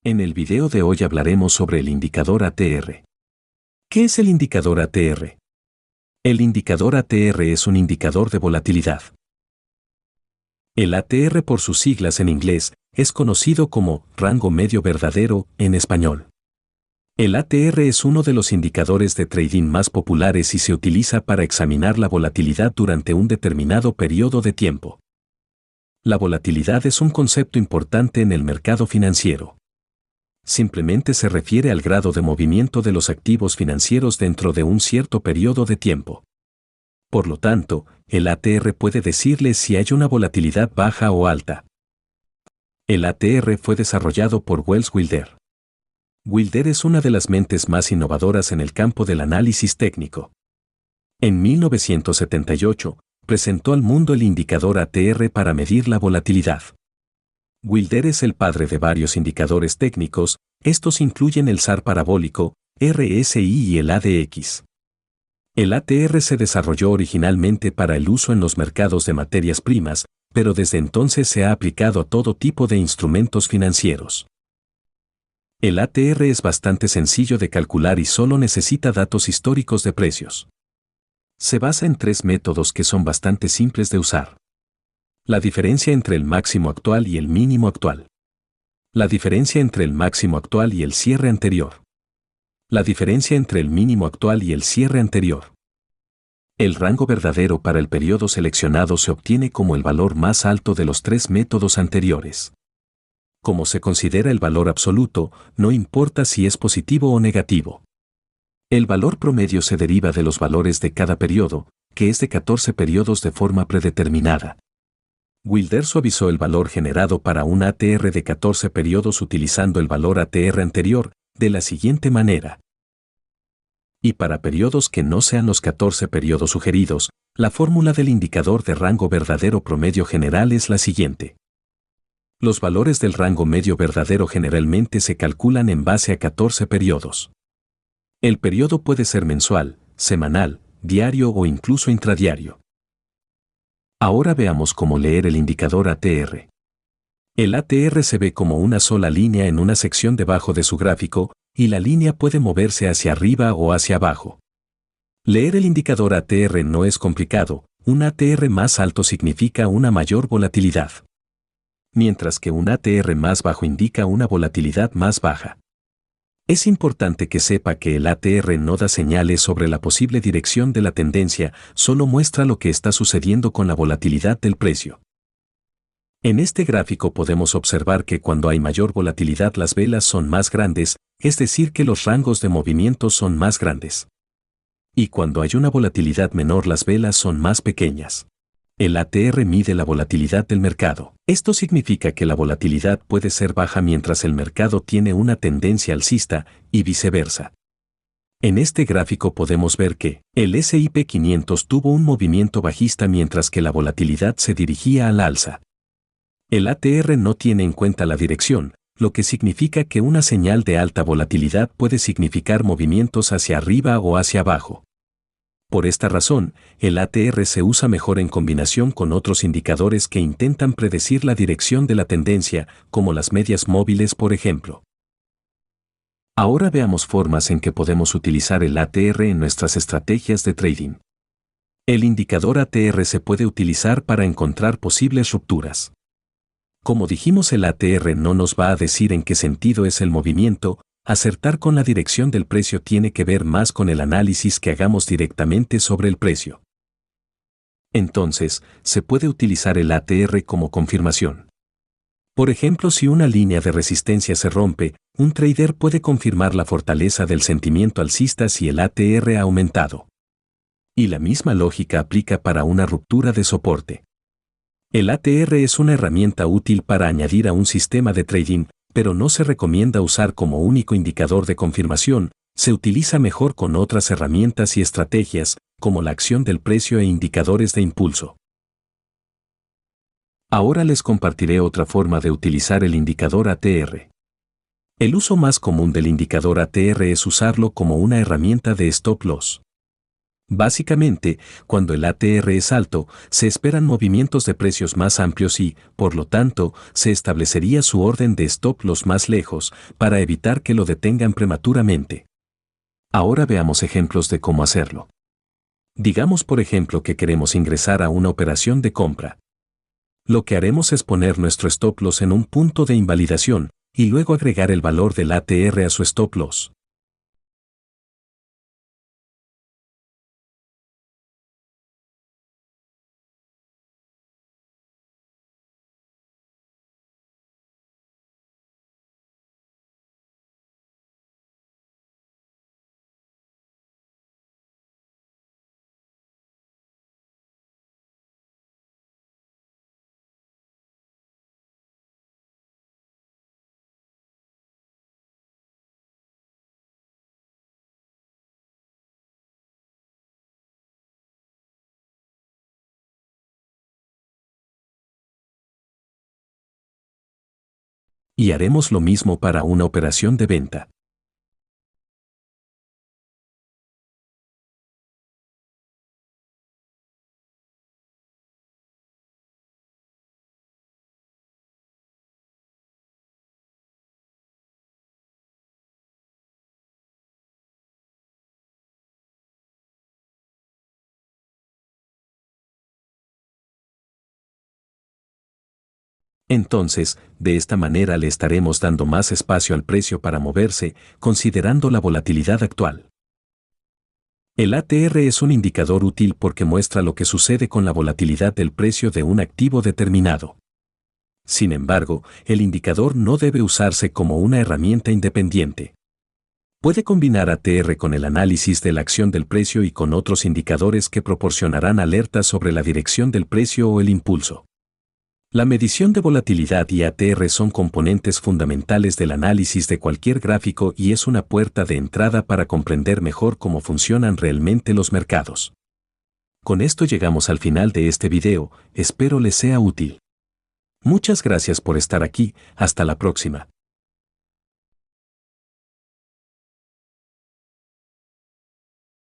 En el video de hoy hablaremos sobre el indicador ATR. ¿Qué es el indicador ATR? El indicador ATR es un indicador de volatilidad. El ATR, por sus siglas en inglés, es conocido como rango medio verdadero en español. El ATR es uno de los indicadores de trading más populares y se utiliza para examinar la volatilidad durante un determinado periodo de tiempo. La volatilidad es un concepto importante en el mercado financiero. Simplemente se refiere al grado de movimiento de los activos financieros dentro de un cierto periodo de tiempo. Por lo tanto, el ATR puede decirle si hay una volatilidad baja o alta. El ATR fue desarrollado por Welles Wilder. Wilder es una de las mentes más innovadoras en el campo del análisis técnico. En 1978, presentó al mundo el indicador ATR para medir la volatilidad. Wilder es el padre de varios indicadores técnicos, estos incluyen el SAR parabólico, RSI y el ADX. El ATR se desarrolló originalmente para el uso en los mercados de materias primas, pero desde entonces se ha aplicado a todo tipo de instrumentos financieros. El ATR es bastante sencillo de calcular y solo necesita datos históricos de precios. Se basa en tres métodos que son bastante simples de usar. La diferencia entre el máximo actual y el mínimo actual. La diferencia entre el máximo actual y el cierre anterior. La diferencia entre el mínimo actual y el cierre anterior. El rango verdadero para el periodo seleccionado se obtiene como el valor más alto de los tres métodos anteriores. Como se considera el valor absoluto, no importa si es positivo o negativo. El valor promedio se deriva de los valores de cada periodo, que es de 14 periodos de forma predeterminada. Wilder suavizó el valor generado para un ATR de 14 periodos utilizando el valor ATR anterior, de la siguiente manera. Y para periodos que no sean los 14 periodos sugeridos, la fórmula del indicador de rango verdadero promedio general es la siguiente. Los valores del rango medio verdadero generalmente se calculan en base a 14 periodos. El periodo puede ser mensual, semanal, diario o incluso intradiario. Ahora veamos cómo leer el indicador ATR. El ATR se ve como una sola línea en una sección debajo de su gráfico, y la línea puede moverse hacia arriba o hacia abajo. Leer el indicador ATR no es complicado, un ATR más alto significa una mayor volatilidad. Mientras que un ATR más bajo indica una volatilidad más baja. Es importante que sepa que el ATR no da señales sobre la posible dirección de la tendencia, solo muestra lo que está sucediendo con la volatilidad del precio. En este gráfico podemos observar que cuando hay mayor volatilidad las velas son más grandes, es decir que los rangos de movimiento son más grandes. Y cuando hay una volatilidad menor las velas son más pequeñas. El ATR mide la volatilidad del mercado. Esto significa que la volatilidad puede ser baja mientras el mercado tiene una tendencia alcista, y viceversa. En este gráfico podemos ver que el S&P 500 tuvo un movimiento bajista mientras que la volatilidad se dirigía al alza. El ATR no tiene en cuenta la dirección, lo que significa que una señal de alta volatilidad puede significar movimientos hacia arriba o hacia abajo. Por esta razón, el ATR se usa mejor en combinación con otros indicadores que intentan predecir la dirección de la tendencia, como las medias móviles por ejemplo. Ahora veamos formas en que podemos utilizar el ATR en nuestras estrategias de trading. El indicador ATR se puede utilizar para encontrar posibles rupturas. Como dijimos, el ATR no nos va a decir en qué sentido es el movimiento. Acertar con la dirección del precio tiene que ver más con el análisis que hagamos directamente sobre el precio. Entonces, se puede utilizar el ATR como confirmación. Por ejemplo, si una línea de resistencia se rompe, un trader puede confirmar la fortaleza del sentimiento alcista si el ATR ha aumentado. Y la misma lógica aplica para una ruptura de soporte. El ATR es una herramienta útil para añadir a un sistema de trading, pero no se recomienda usar como único indicador de confirmación, se utiliza mejor con otras herramientas y estrategias, como la acción del precio e indicadores de impulso. Ahora les compartiré otra forma de utilizar el indicador ATR. El uso más común del indicador ATR es usarlo como una herramienta de stop loss. Básicamente, cuando el ATR es alto, se esperan movimientos de precios más amplios y, por lo tanto, se establecería su orden de stop loss más lejos para evitar que lo detengan prematuramente. Ahora veamos ejemplos de cómo hacerlo. Digamos, por ejemplo, que queremos ingresar a una operación de compra. Lo que haremos es poner nuestro stop loss en un punto de invalidación y luego agregar el valor del ATR a su stop loss. Y haremos lo mismo para una operación de venta. Entonces, de esta manera le estaremos dando más espacio al precio para moverse, considerando la volatilidad actual. El ATR es un indicador útil porque muestra lo que sucede con la volatilidad del precio de un activo determinado. Sin embargo, el indicador no debe usarse como una herramienta independiente. Puede combinar ATR con el análisis de la acción del precio y con otros indicadores que proporcionarán alertas sobre la dirección del precio o el impulso. La medición de volatilidad y ATR son componentes fundamentales del análisis de cualquier gráfico y es una puerta de entrada para comprender mejor cómo funcionan realmente los mercados. Con esto llegamos al final de este video, espero les sea útil. Muchas gracias por estar aquí, hasta la próxima.